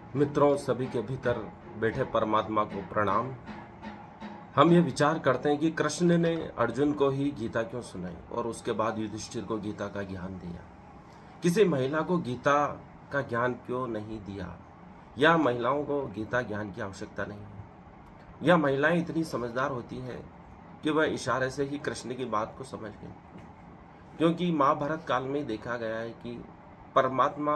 मित्रों, सभी के भीतर बैठे परमात्मा को प्रणाम। हम ये विचार करते हैं कि कृष्ण ने अर्जुन को ही गीता क्यों सुनाई और उसके बाद युधिष्ठिर को गीता का ज्ञान दिया। किसी महिला को गीता का ज्ञान क्यों नहीं दिया, या महिलाओं को गीता ज्ञान की आवश्यकता नहीं है, या महिलाएं इतनी समझदार होती हैं कि वह इशारे से ही कृष्ण की बात को समझ गई। क्योंकि महाभारत काल में देखा गया है कि परमात्मा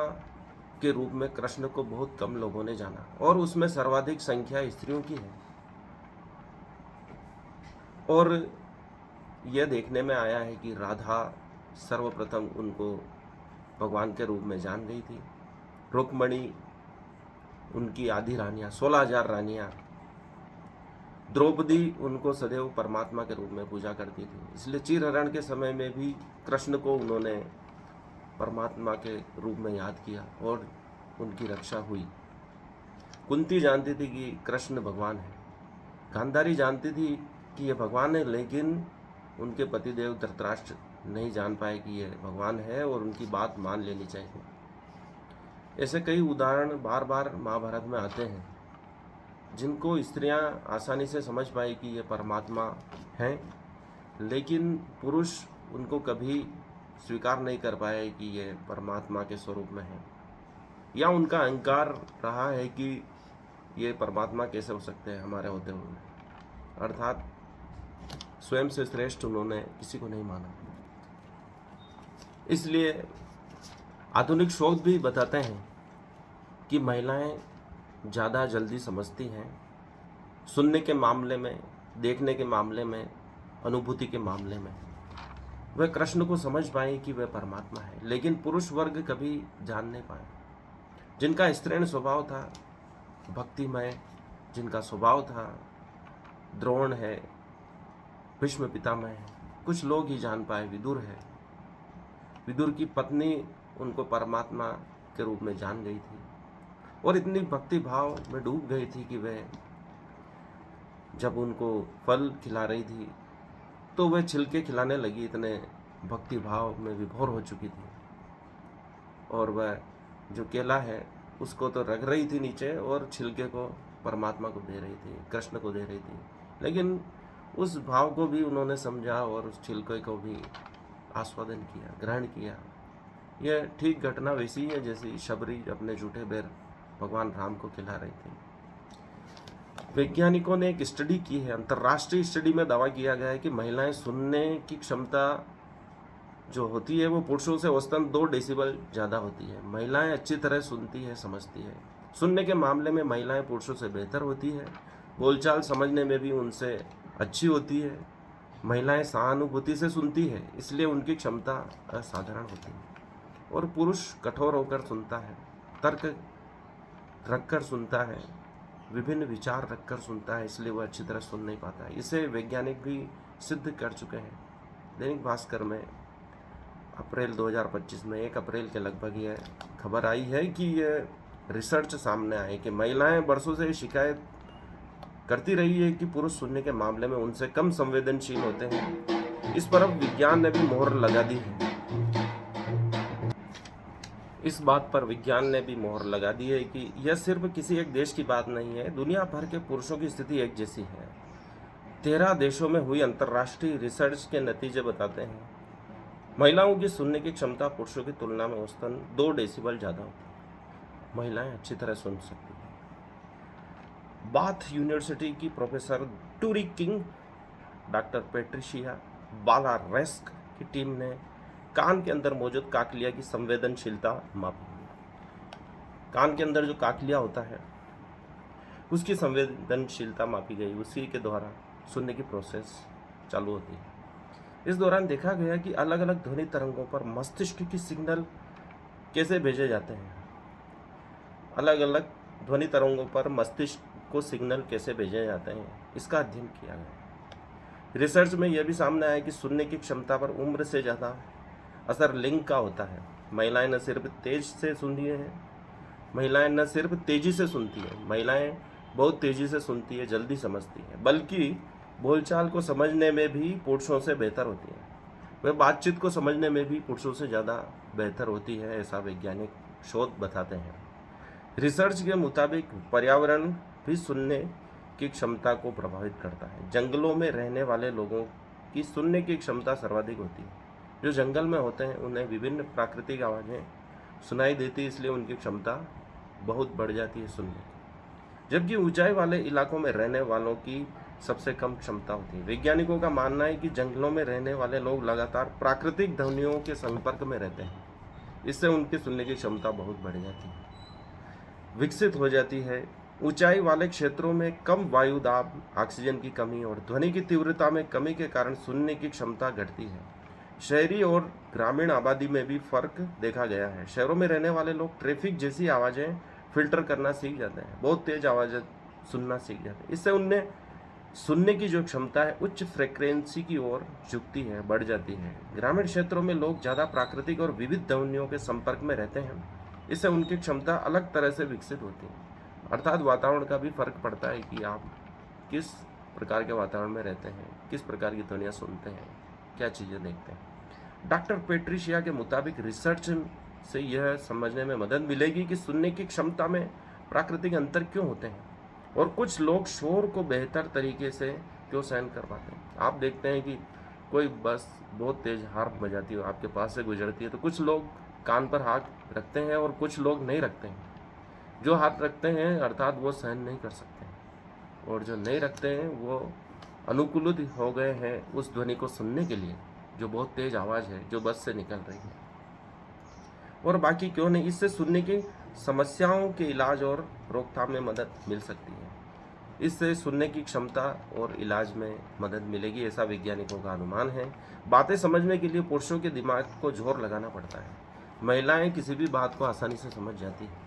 के रूप में कृष्ण को बहुत कम लोगों ने जाना और उसमें सर्वाधिक संख्या स्त्रियों की है। और यह देखने में आया है कि राधा सर्वप्रथम उनको भगवान के रूप में जान गई थी। रुक्मणी उनकी आधी रानियां, 16,000 रानियां, द्रौपदी उनको सदैव परमात्मा के रूप में पूजा करती थी। इसलिए चीरहरण के समय में भी कृष्ण को उन्होंने परमात्मा के रूप में याद किया और उनकी रक्षा हुई। कुंती जानती थी कि कृष्ण भगवान है, गांधारी जानती थी कि ये भगवान है, लेकिन उनके पतिदेव धृतराष्ट्र नहीं जान पाए कि ये भगवान है और उनकी बात मान लेनी चाहिए। ऐसे कई उदाहरण बार बार महाभारत में आते हैं जिनको स्त्रियां आसानी से समझ पाई कि ये परमात्मा हैं, लेकिन पुरुष उनको कभी स्वीकार नहीं कर पाए कि ये परमात्मा के स्वरूप में है, या उनका अहंकार रहा है कि ये परमात्मा कैसे हो सकते हैं हमारे होते हुए, अर्थात स्वयं से श्रेष्ठ उन्होंने किसी को नहीं माना। इसलिए आधुनिक शोध भी बताते हैं कि महिलाएं ज़्यादा जल्दी समझती हैं, सुनने के मामले में, देखने के मामले में, अनुभूति के मामले में। वह कृष्ण को समझ पाए कि वह परमात्मा है, लेकिन पुरुष वर्ग कभी जान नहीं पाए। जिनका स्त्रीण स्वभाव था, भक्तिमय जिनका स्वभाव था, द्रोण है, भीष्म पितामह है, कुछ लोग ही जान पाए। विदुर है, विदुर की पत्नी उनको परमात्मा के रूप में जान गई थी और इतनी भक्ति भाव में डूब गई थी कि वह जब उनको फल खिला रही थी तो वह छिलके खिलाने लगी, इतने भक्ति भाव में विभोर हो चुकी थी। और वह जो केला है उसको तो रख रही थी नीचे और छिलके को परमात्मा को दे रही थी, कृष्ण को दे रही थी। लेकिन उस भाव को भी उन्होंने समझा और उस छिलके को भी आस्वादन किया, ग्रहण किया। यह ठीक घटना वैसी ही है जैसी शबरी अपने झूठे बेर भगवान राम को खिला रही थी। वैज्ञानिकों ने एक स्टडी की है, अंतर्राष्ट्रीय स्टडी में दावा किया गया है कि महिलाएं सुनने की क्षमता जो होती है वो पुरुषों से औसतन 2 डेसिबल ज़्यादा होती है। महिलाएं अच्छी तरह सुनती है, समझती है। सुनने के मामले में महिलाएं पुरुषों से बेहतर होती है, बोलचाल समझने में भी उनसे अच्छी होती है। महिलाएं सहानुभूति से सुनती है, इसलिए उनकी क्षमता असाधारण होती है। और पुरुष कठोर होकर सुनता है, तर्क रखकर सुनता है, विभिन्न विचार रखकर सुनता है, इसलिए वह अच्छी तरह सुन नहीं पाता है। इसे वैज्ञानिक भी सिद्ध कर चुके हैं। दैनिक भास्कर में अप्रैल 2025 में 1 अप्रैल के लगभग यह खबर आई है कि यह रिसर्च सामने आई कि महिलाएं बरसों से शिकायत करती रही है कि पुरुष सुनने के मामले में उनसे कम संवेदनशील होते हैं। इस पर अब विज्ञान ने भी मोहर लगा दी है। इस बात पर विज्ञान ने भी मोहर लगा दी है कि यह सिर्फ किसी एक देश की बात नहीं है, दुनिया भर के पुरुषों की स्थिति एक जैसी है। 13 देशों में हुई अंतर्राष्ट्रीय रिसर्च के नतीजे बताते हैं महिलाओं की सुनने की क्षमता पुरुषों की तुलना में औसतन 2 डेसिबल ज़्यादा होती है। महिलाएं अच्छी तरह सुन सकती हैं। बाथ यूनिवर्सिटी की प्रोफेसर टूरी किंग, डॉक्टर पेट्रिशिया बालारेस्क की टीम ने कान के अंदर मौजूद काकलिया की संवेदनशीलता मापी। कान के अंदर जो काकलिया होता है उसकी संवेदनशीलता मापी गई, उसी के द्वारा सुनने की प्रोसेस चालू होती है। इस दौरान देखा गया कि अलग अलग ध्वनि तरंगों पर मस्तिष्क की सिग्नल कैसे भेजे जाते हैं। अलग अलग ध्वनि तरंगों पर मस्तिष्क को सिग्नल कैसे भेजे जाते हैं, इसका अध्ययन किया गया। रिसर्च में यह भी सामने आया कि सुनने की क्षमता पर उम्र से ज़्यादा असर लिंग का होता है। महिलाएं न सिर्फ तेजी से सुनती हैं, महिलाएं बहुत तेज़ी से सुनती है, जल्दी समझती है, बल्कि बोलचाल को समझने में भी पुरुषों से बेहतर होती है। वह बातचीत को समझने में भी पुरुषों से ज़्यादा बेहतर होती है, ऐसा वैज्ञानिक शोध बताते हैं। रिसर्च के मुताबिक पर्यावरण भी सुनने की क्षमता को प्रभावित करता है। जंगलों में रहने वाले लोगों की सुनने की क्षमता सर्वाधिक होती है। जो जंगल में होते हैं उन्हें विभिन्न प्राकृतिक आवाज़ें सुनाई देती है, इसलिए उनकी क्षमता बहुत बढ़ जाती है सुनने की। जबकि ऊंचाई वाले इलाकों में रहने वालों की सबसे कम क्षमता होती है। वैज्ञानिकों का मानना है कि जंगलों में रहने वाले लोग लगातार प्राकृतिक ध्वनियों के संपर्क में रहते हैं, इससे उनकी सुनने की क्षमता बहुत बढ़ जाती है, विकसित हो जाती है। ऊंचाई वाले क्षेत्रों में कम वायु दाब, ऑक्सीजन की कमी और ध्वनि की तीव्रता में कमी के कारण सुनने की क्षमता घटती है। शहरी और ग्रामीण आबादी में भी फर्क देखा गया है। शहरों में रहने वाले लोग ट्रैफिक जैसी आवाज़ें फिल्टर करना सीख जाते हैं, बहुत तेज आवाज़ें सुनना सीख जाते हैं। इससे उनमें सुनने की जो क्षमता है उच्च फ्रिक्वेंसी की ओर झुकती है, बढ़ जाती है। ग्रामीण क्षेत्रों में लोग ज़्यादा प्राकृतिक और विविध ध्वनियों के संपर्क में रहते हैं, इससे उनकी क्षमता अलग तरह से विकसित होती है। अर्थात वातावरण का भी फर्क पड़ता है कि आप किस प्रकार के वातावरण में रहते हैं, किस प्रकार की ध्वनियाँ सुनते हैं, क्या चीज़ें देखते हैं। डॉक्टर पेट्रिशिया के मुताबिक रिसर्च से यह समझने में मदद मिलेगी कि सुनने की क्षमता में प्राकृतिक अंतर क्यों होते हैं और कुछ लोग शोर को बेहतर तरीके से क्यों सहन कर पाते हैं। आप देखते हैं कि कोई बस बहुत तेज हॉर्न बजाती है, आपके पास से गुजरती है, तो कुछ लोग कान पर हाथ रखते हैं और कुछ लोग नहीं रखते हैं। जो हाथ रखते हैं अर्थात वो सहन नहीं कर सकते हैं, और जो नहीं रखते हैं वो अनुकूलित हो गए हैं उस ध्वनि को सुनने के लिए जो बहुत तेज आवाज़ है जो बस से निकल रही है। और बाकी क्यों नहीं, इससे सुनने की समस्याओं के इलाज और रोकथाम में मदद मिल सकती है। इससे सुनने की क्षमता और इलाज में मदद मिलेगी, ऐसा वैज्ञानिकों का अनुमान है। बातें समझने के लिए पुरुषों के दिमाग को जोर लगाना पड़ता है, महिलाएं किसी भी बात को आसानी से समझ जाती हैं।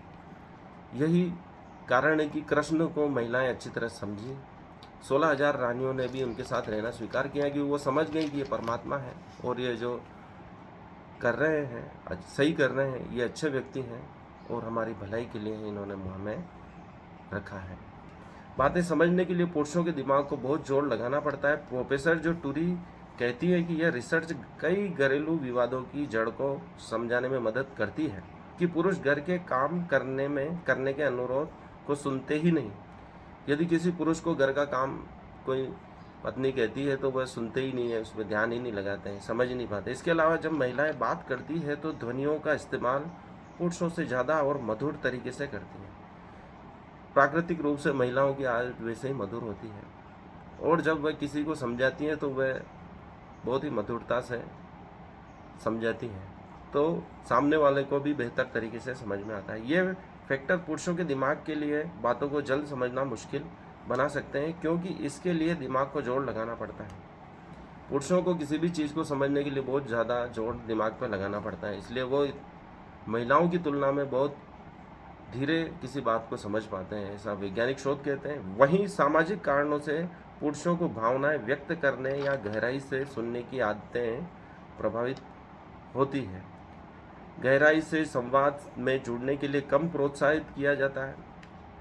यही कारण है कि कृष्ण को महिलाएं अच्छी तरह समझी। 16,000 रानियों ने भी उनके साथ रहना स्वीकार किया कि वो समझ गई कि ये परमात्मा है और ये जो कर रहे हैं सही कर रहे हैं, ये अच्छे व्यक्ति हैं और हमारी भलाई के लिए इन्होंने मुँह में रखा है। बातें समझने के लिए पुरुषों के दिमाग को बहुत जोर लगाना पड़ता है। प्रोफेसर जो टूरी कहती है कि यह रिसर्च कई घरेलू विवादों की जड़ को समझाने में मदद करती है कि पुरुष घर के काम करने के अनुरोध को सुनते ही नहीं। यदि किसी पुरुष को घर का काम कोई पत्नी कहती है तो वह सुनते ही नहीं है, उसमें ध्यान ही नहीं लगाते हैं, समझ नहीं पाते। इसके अलावा जब महिलाएं बात करती है तो ध्वनियों का इस्तेमाल पुरुषों से ज़्यादा और मधुर तरीके से करती हैं। प्राकृतिक रूप से महिलाओं की आवाज़ वैसे ही मधुर होती है, और जब वह किसी को समझाती हैं तो वह बहुत ही मधुरता से समझाती हैं, तो सामने वाले को भी बेहतर तरीके से समझ में आता है। ये फैक्टर पुरुषों के दिमाग के लिए बातों को जल्द समझना मुश्किल बना सकते हैं, क्योंकि इसके लिए दिमाग को जोर लगाना पड़ता है। पुरुषों को किसी भी चीज़ को समझने के लिए बहुत ज़्यादा जोर दिमाग पर लगाना पड़ता है, इसलिए वो महिलाओं की तुलना में बहुत धीरे किसी बात को समझ पाते हैं, ऐसा वैज्ञानिक शोध कहते हैं। वहीं सामाजिक कारणों से पुरुषों को भावनाएं व्यक्त करने या गहराई से सुनने की आदतें प्रभावित होती है। गहराई से संवाद में जुड़ने के लिए कम प्रोत्साहित किया जाता है,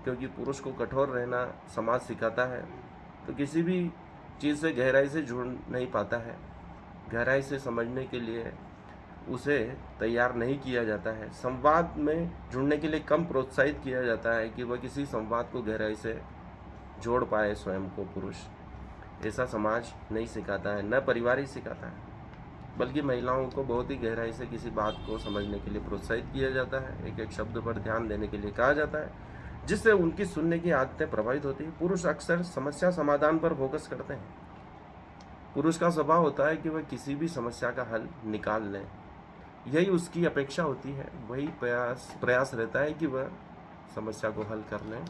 क्योंकि पुरुष को कठोर रहना समाज सिखाता है, तो किसी भी चीज़ से गहराई से जुड़ नहीं पाता है। गहराई से समझने के लिए उसे तैयार नहीं किया जाता है। संवाद में जुड़ने के लिए कम प्रोत्साहित किया जाता है कि वह किसी संवाद को गहराई से जोड़ पाए स्वयं को। पुरुष ऐसा समाज नहीं सिखाता है, न परिवार ही सिखाता है, बल्कि महिलाओं को बहुत ही गहराई से किसी बात को समझने के लिए प्रोत्साहित किया जाता है, एक एक शब्द पर ध्यान देने के लिए कहा जाता है, जिससे उनकी सुनने की आदतें प्रभावित होती हैं। पुरुष अक्सर समस्या समाधान पर फोकस करते हैं। पुरुष का स्वभाव होता है कि वह किसी भी समस्या का हल निकाल लें, यही उसकी अपेक्षा होती है, वही प्रयास रहता है कि वह समस्या को हल कर लें।